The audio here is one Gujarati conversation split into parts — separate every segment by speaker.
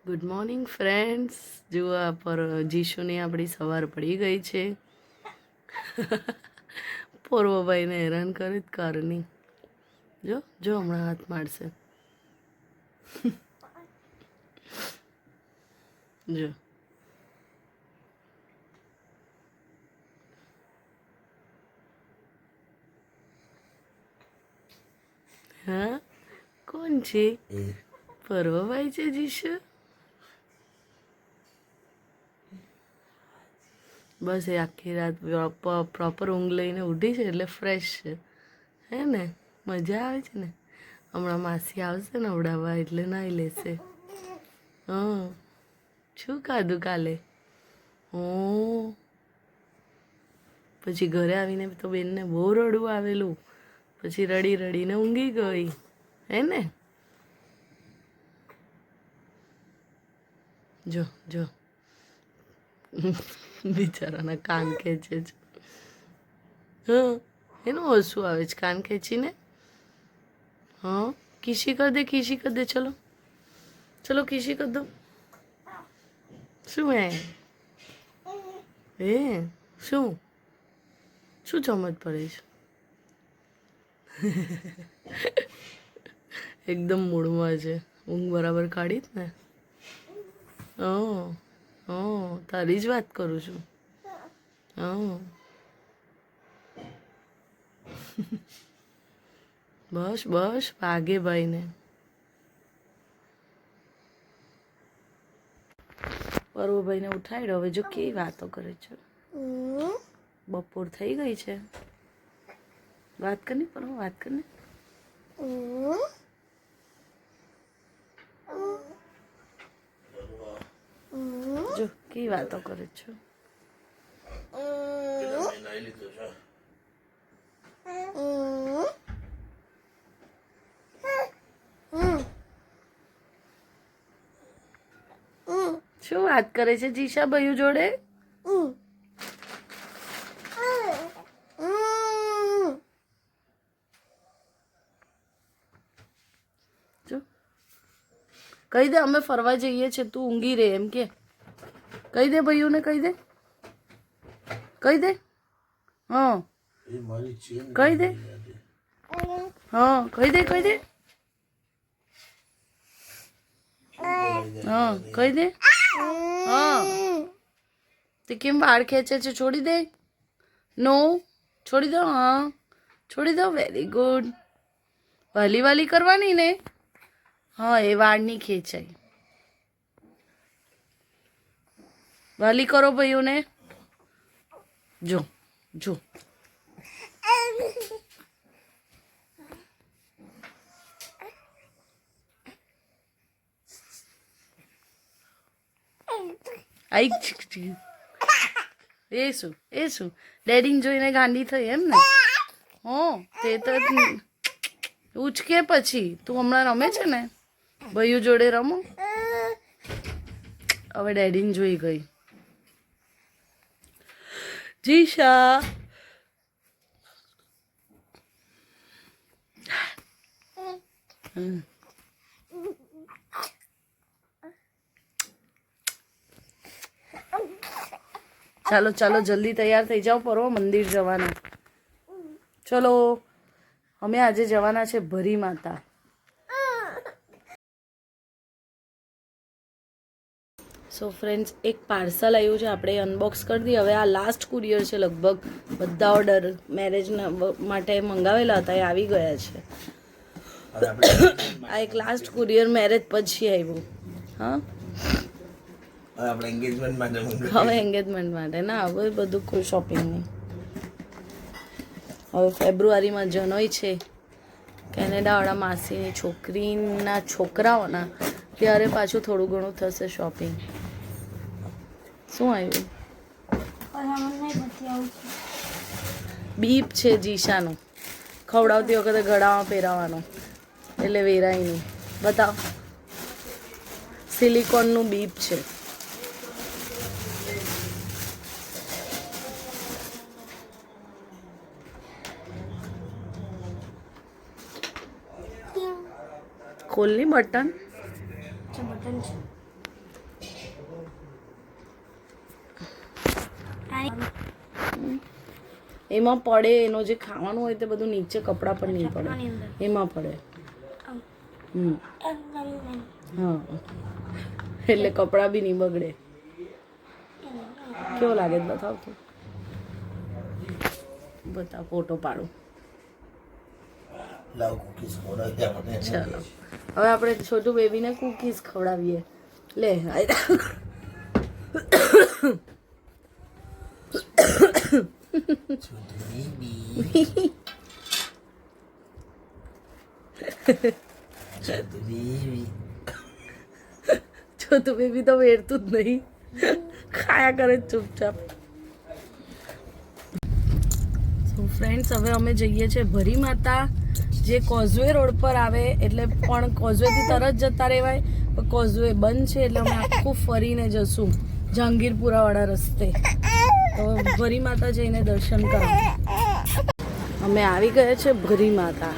Speaker 1: Good morning friends. જુઓ આ પર જીશુની આપણી સવાર પડી ગઈ છે. પૂર્વભાઈને હેરાન કરી જ કારની. જો જો હમણાં હાથ મારશે. જો હા, કોણ છે? પૂર્વભાઈ છે જીશુ. બસ એ આખી રાત પ્રોપર ઊંઘ લઈને ઉઠી છે એટલે ફ્રેશ છે. હે ને, મજા આવે છે ને. હમણાં માસી આવશે ને ઉડાવવા એટલે નાહી લેશે. હા, શું ખાધું કાલે? પછી ઘરે આવીને તો બેનને બહુ રડવું આવેલું. પછી રડી રડીને ઊંઘી ગઈ. હે ને? જો જો બિચારાના કાન ખેંચે છે. હા, એનું હસવું આવે છે કાન ખેંચીને. હા, ખીસી કર દે, ખીસી કર દે. ચલો ચલો, ખીસી કર દો. શું હે શું શું ચમચ પડે છે? એકદમ મૂડમાં છે. ઊંઘ બરાબર કાઢી જ ને. તારી જ વાત કરું છું. બસ બસ, વાગે ભાઈને. પર્વભાઈને ઉઠાડ્યો. હવે જો કેવી વાતો કરે છે. બપોર થઈ ગઈ છે. વાત કરની પર્વ, વાત કરને. જો કેવી વાતો કરે છે. શું વાત કરે છે જીશા ભાઈ જોડે? જો કહી દે અમે ફરવા જઈએ છે, તું ઊંઘી રે એમ કે. કહી દે ભાઈઓને, કહી દે, કહી દે. હા કહી દે. હા કહી દે, કહી દે. હા કહી દે. હા, તે કેમ વાળ ખેંચે છે? છોડી દે. નો, છોડી દો. હા છોડી દો. Very good. વાલી વાલી કરવાની ને. હા, એ વાળની ખેંચાય. વાલી કરો ભાઈઓને. જો જો એ શું ડેડીને જોઈને ગાંડી થઈ એમ ને? તે તો ઉચકે. પછી તું હમણાં રમે છે ને ભાઈઓ જોડે, રમો. હવે ડેડીને જોઈ ગઈ જીશા. ચાલો ચાલો, જલ્દી તૈયાર થઈ જાઓ. પર્વ મંદિર જવાના. ચલો, અમે આજે જવાના છે ભરી માતા. સો ફ્રેન્ડ્સ, એક પાર્સલ આવ્યું છે, આપણે અનબોક્સ કરી દઈએ. હવે આ લાસ્ટ કુરિયર છે. લગભગ બધા ઓર્ડર મેરેજના માટે મંગાવેલા હતા એ આવી ગયા છે. આ એક લાસ્ટ કુરિયર મેરેજ પછી આવ્યું. હા, હવે એન્ગેજમેન્ટ માટે ના, હવે બધું કોઈ શોપિંગ નહીં. હવે ફેબ્રુઆરીમાં જનોઈ છે કેનેડાવાળા માસીની છોકરીના છોકરાઓના, ત્યારે પાછું થોડું ઘણું થશે શોપિંગ. શું આવ્યું? બીપ છે જીશાનું. ખવડાવતી વખતે ગળામાં પહેરાવાનો એટલે વેરાય નહીં. બતાવ. સિલિકોનનું બીપ છે. ખોલની બટન. એમાં પડે એનો જે ખાવાનું હોય તે બધું નીચે કપડાં પર નહીં પડે, એમાં પડે. હા, એટલે કપડાં બી નહીં બગડે. કેવો લાગે બતાવ તું, બતાવ ફોટો પાડું. ચાલો હવે આપણે છોટું બેબીને કુકીઝ ખવડાવીએ. લે છોટું બેબી તો વેરતું જ નહીં, ખાયા કરે ચૂપચાપ. ફ્રેન્ડ્સ હવે અમે જઈએ છીએ ભરી માતા, જે કોઝવે રોડ પર આવે. એટલે પણ કોઝવેથી તરત જતા રહેવાય, પણ કોઝવે બંધ છે એટલે અમે આખું ફરીને જશું જહાંગીરપુરાવાળા રસ્તે. તો ભરી માતા જઈને દર્શન કરો. અમે આવી ગયા છે ભરી માતા.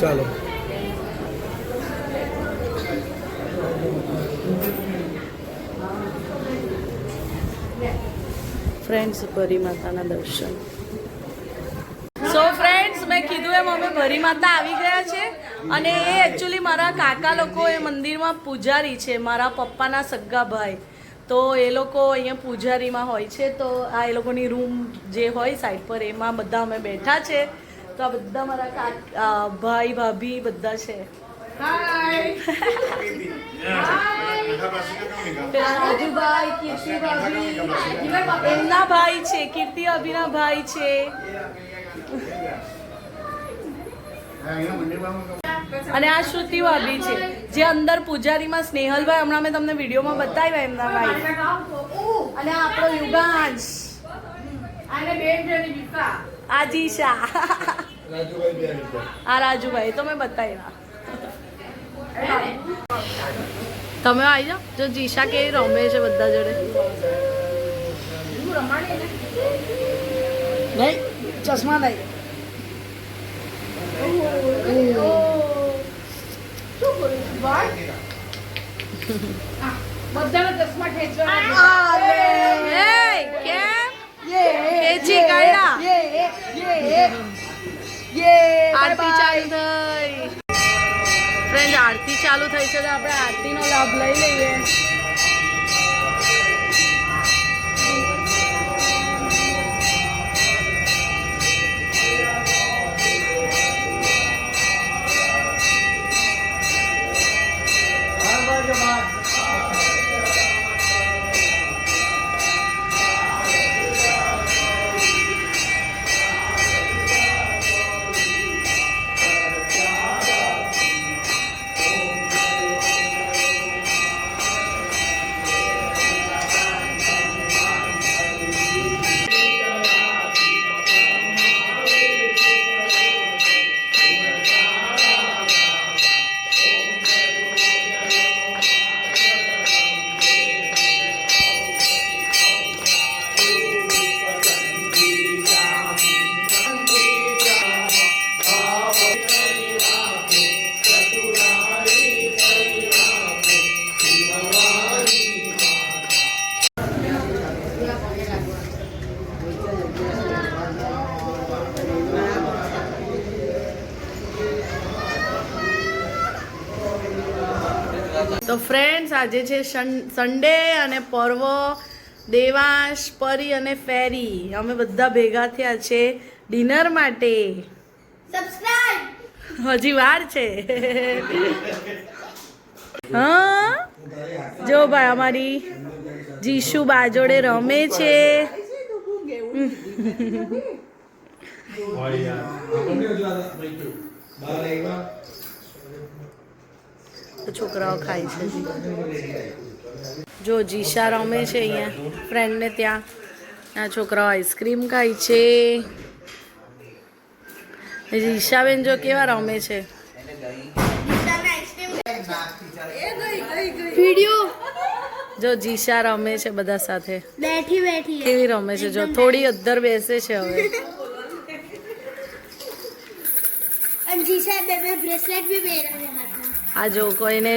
Speaker 2: ચાલો
Speaker 1: ફ્રેન્ડ્સ ભરી માતાના દર્શન. સો ફ્રેન્ડ્સ મેં કીધું એમ અમે ભરી માતા આવી ગયા છે. અને એ એકચ્યુઅલી મારા કાકા લોકો એ મંદિરમાં પૂજારી છે, મારા પપ્પાના સગ્ગા ભાઈ. તો એ લોકો અહીંયા પૂજારીમાં હોય છે. તો આ એ લોકોની રૂમ જે હોય સાઈડ પર એમાં બધા અમે બેઠા છે. તો આ બધા મારા ભાઈ ભાભી બધા છે. રાજુભાઈ, કીર્તિ ભાભી, એમના ભાઈ છે, કીર્તિ અભિના ભાઈ છે. અને આ શ્રુતિ ભાભી છે, જે અંદર પૂજારીમાં સ્નેહલભાઈ, હમણાં મેં તમને વિડીયોમાં બતાવ્યા એમના ભાઈ. અને આપણો યુગાંશ, આ જીશા, આ રાજુભાઈ તો મેં બતાવ્યા. તમે આવી જાઓ. જો જીશા કેવી રમે છે બધા જોડે. નહીં ચશ્મા નહીં. બધાને ચશ્મા ખેંચવા ખેંચી કાઢ્યા. આરતી ચાલુ થઈ. ફ્રેન્ડ આરતી ચાલુ થઈ છે તો આપણે આરતીનો લાભ લઈ લઈએ. તો ફ્રેન્ડ્સ આજે છે સન્ડે અને પર્વ, દેવાંશ, પરી અને ફેરી અમે બધા ભેગા થયા છે ડિનર માટે. હજી વાર છે. હા જો ભાઈ અમારી જીશુ બાજોડે રમે છે. છોકરાઓ ખાય છે. જો જીશા રમે છે અહીંયા ફ્રેન્ડને ત્યાં. આ છોકરાઓ આઈસ્ક્રીમ ખાય છે. જીશાબેન જો કેવા રમે છે. જો જીશા રમે છે બધા સાથે.
Speaker 3: બેઠી
Speaker 1: કેવી રમે છે જો થોડી અદ્ધર બેસે છે હવે.
Speaker 3: અને જીશા બે બ્રેસલેટ બી પહેરાવ્યા હાથમાં.
Speaker 1: આ જો કોઈને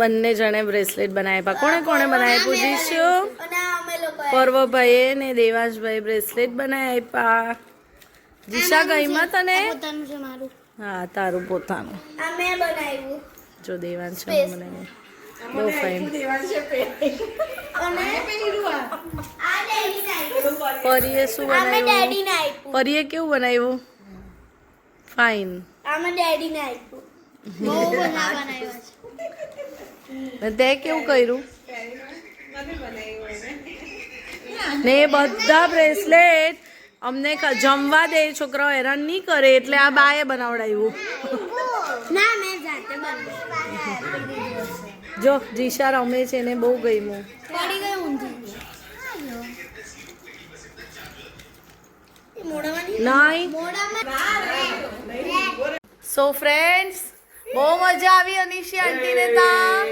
Speaker 1: બંને જણે બ્રેસલેટ બનાવ્યા. કોણે કોણે બનાવ્યું જીશુ?
Speaker 3: અને અમે લોકો
Speaker 1: પર્વભાઈએ ને દેવાંશભાઈ બ્રેસલેટ બનાવી આપ્યા. જીશા ગઈમાં તને?
Speaker 3: પોતાનું છે મારું.
Speaker 1: હા તારું પોતાનું.
Speaker 3: આ મેં બનાવ્યું.
Speaker 1: જો દેવાંશ બનાવ્યું બહુ ફાઇન.
Speaker 3: અને આ ડેડીને આપ્યું.
Speaker 1: પરીએ શું
Speaker 3: આ મેં
Speaker 1: બનાવ્યું?
Speaker 3: ડેડીને આપ્યું.
Speaker 1: પરીએ કેવું બનાવ્યું? ફાઇન.
Speaker 3: આ મેં ડેડીને આપ્યું. બહુ બધા બનાવ્યા છે.
Speaker 1: ને તે કેવું કર્યું? ને એ બધા બ્રેસલેટ અમને જમવા દે, છોકરાઓ હેરાન નહીં કરે એટલે આ બાએ બનાવડાવ્યું.
Speaker 3: ના મેં જાતે બનાવ્યું.
Speaker 1: જો જીશા રમે છે ને બહુ ગમ્યું.
Speaker 3: પડી ગઈ ઊંધી. મોઢામાં
Speaker 1: નહીં. સો ફ્રેન્ડ્સ, બહુ મજા આવી અનિશી આંટીને ત્યાં.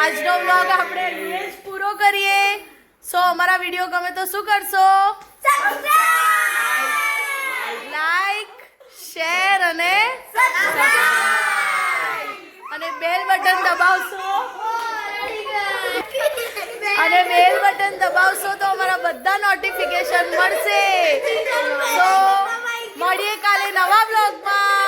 Speaker 1: આજનો વ્લોગ આપણે અહીંયા જ પૂરો કરીએ. સો અમારા વિડીયો ગમે તો શું કરશો? લાઈક, શેર અને બેલ બટન દબાવશો. અને બેલ બટન દબાવશો તો અમારા બધા નોટિફિકેશન મળશે. તો મળીએ કાલે નવા બ્લોગમાં.